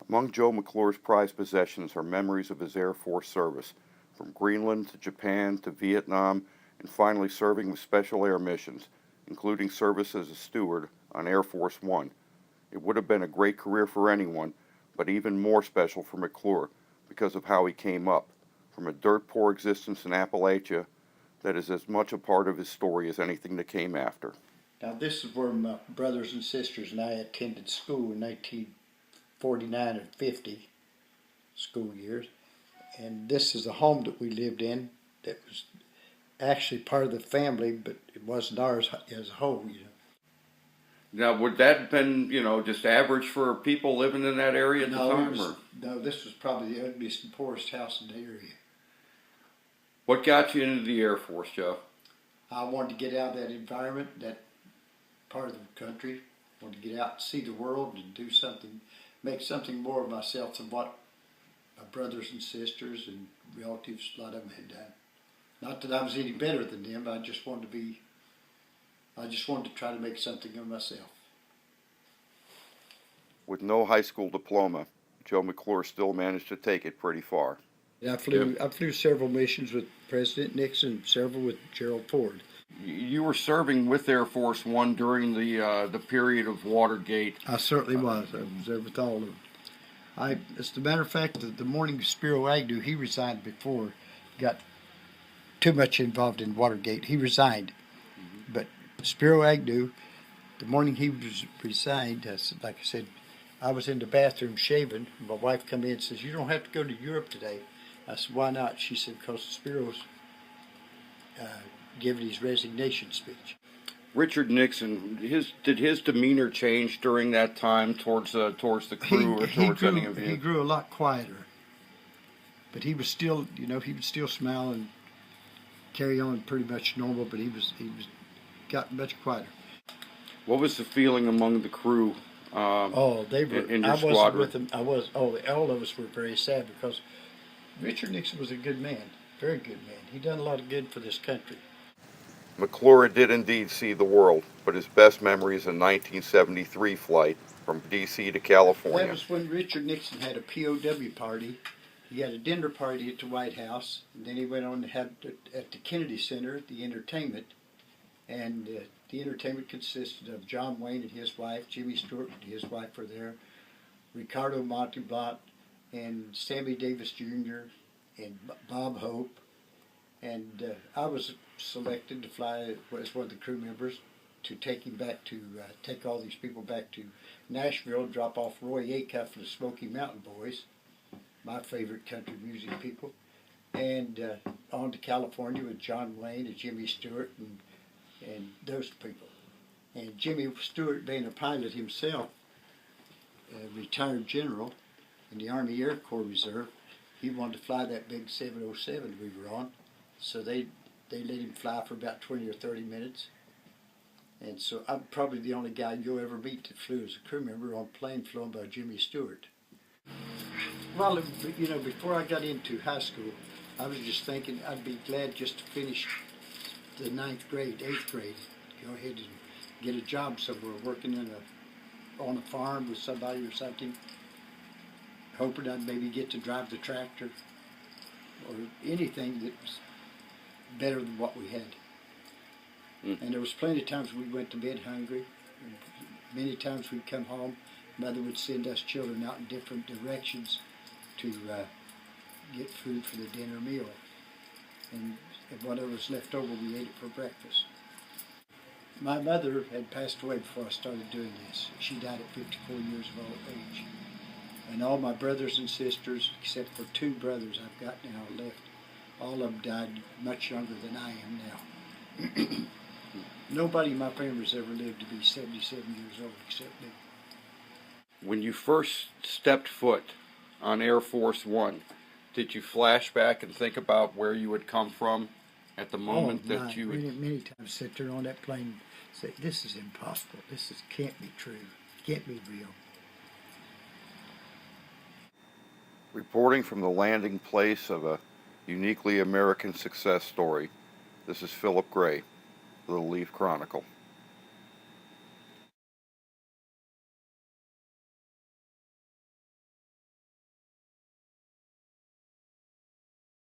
Among Joe McClure's prized possessions are memories of his Air Force service, from Greenland to Japan to Vietnam, and finally serving with Special Air Missions, including service as a steward on Air Force One. It would have been a great career for anyone, but even more special for McClure because of how he came up, from a dirt-poor existence in Appalachia that is as much a part of his story as anything that came after. Now this is where my brothers and sisters and I attended school in 1949 and 50 school years. And this is a home that we lived in that was actually part of the family, but it wasn't ours as a whole, Now, would that have been, just average for people living in that area at the time? No, this was probably the ugliest and poorest house in the area. What got you into the Air Force, Joe? I wanted to get out of that environment, that part of the country. I wanted to get out and see the world and do something, make something more of myself than what my brothers and sisters and relatives, a lot of them had done. Not that I was any better than them, I just wanted to try to make something of myself. With no high school diploma, Joe McClure still managed to take it pretty far. I flew several missions with President Nixon, several with Gerald Ford. You were serving with Air Force One during the period of Watergate. I certainly was. I was there with all of them. As a matter of fact, the morning Spiro Agnew, he resigned before he got too much involved in Watergate. He resigned. Mm-hmm. But Spiro Agnew, the morning he resigned, like I said, I was in the bathroom shaving. My wife come in and says, "You don't have to go to Europe today." I said, "Why not?" She said, "Because Spiro's giving his resignation speech." Richard Nixon, did his demeanor change during that time towards the crew or towards any of you? He grew a lot quieter, but he was still, he would still smile and carry on pretty much normal. But he got much quieter. What was the feeling among the crew? They were. In your I squadron? wasn't with them. All of us were very sad because Richard Nixon was a good man, very good man. He done a lot of good for this country. McClure did indeed see the world, but his best memory is a 1973 flight from D.C. to California. That was when Richard Nixon had a POW party. He had a dinner party at the White House, and then he went on to have at the Kennedy Center the entertainment. And the entertainment consisted of John Wayne and his wife, Jimmy Stewart and his wife were there, Ricardo Montalban, and Sammy Davis Jr., and Bob Hope. And I was selected to fly as one of the crew members to take him back to, take all these people back to Nashville and drop off Roy Acuff and the Smoky Mountain Boys, my favorite country music people, and on to California with John Wayne and Jimmy Stewart and those people. And Jimmy Stewart, being a pilot himself, a retired general in the Army Air Corps Reserve, he wanted to fly that big 707 we were on. So they let him fly for about 20 or 30 minutes. And so I'm probably the only guy you'll ever meet that flew as a crew member on a plane flown by Jimmy Stewart. Well, before I got into high school, I was just thinking I'd be glad just to finish the 9th grade, 8th grade, go ahead and get a job somewhere, working on a farm with somebody or something, hoping I'd maybe get to drive the tractor or anything that was better than what we had. And there was plenty of times we went to bed hungry. And many times we'd come home, Mother would send us children out in different directions to get food for the dinner meal. And whatever was left over, we ate it for breakfast. My mother had passed away before I started doing this. She died at 54 years of old age. And all my brothers and sisters, except for 2 brothers I've got now left, all of them died much younger than I am now. Nobody in my family's ever lived to be 77 years old except me. When you first stepped foot on Air Force One, did you flash back and think about where you had come from at the moment that you would... Many times sit there on that plane and say, "This is impossible. Can't be true. Can't be real." Reporting from the landing place of a uniquely American success story, this is Philip Gray, the Leaf-Chronicle.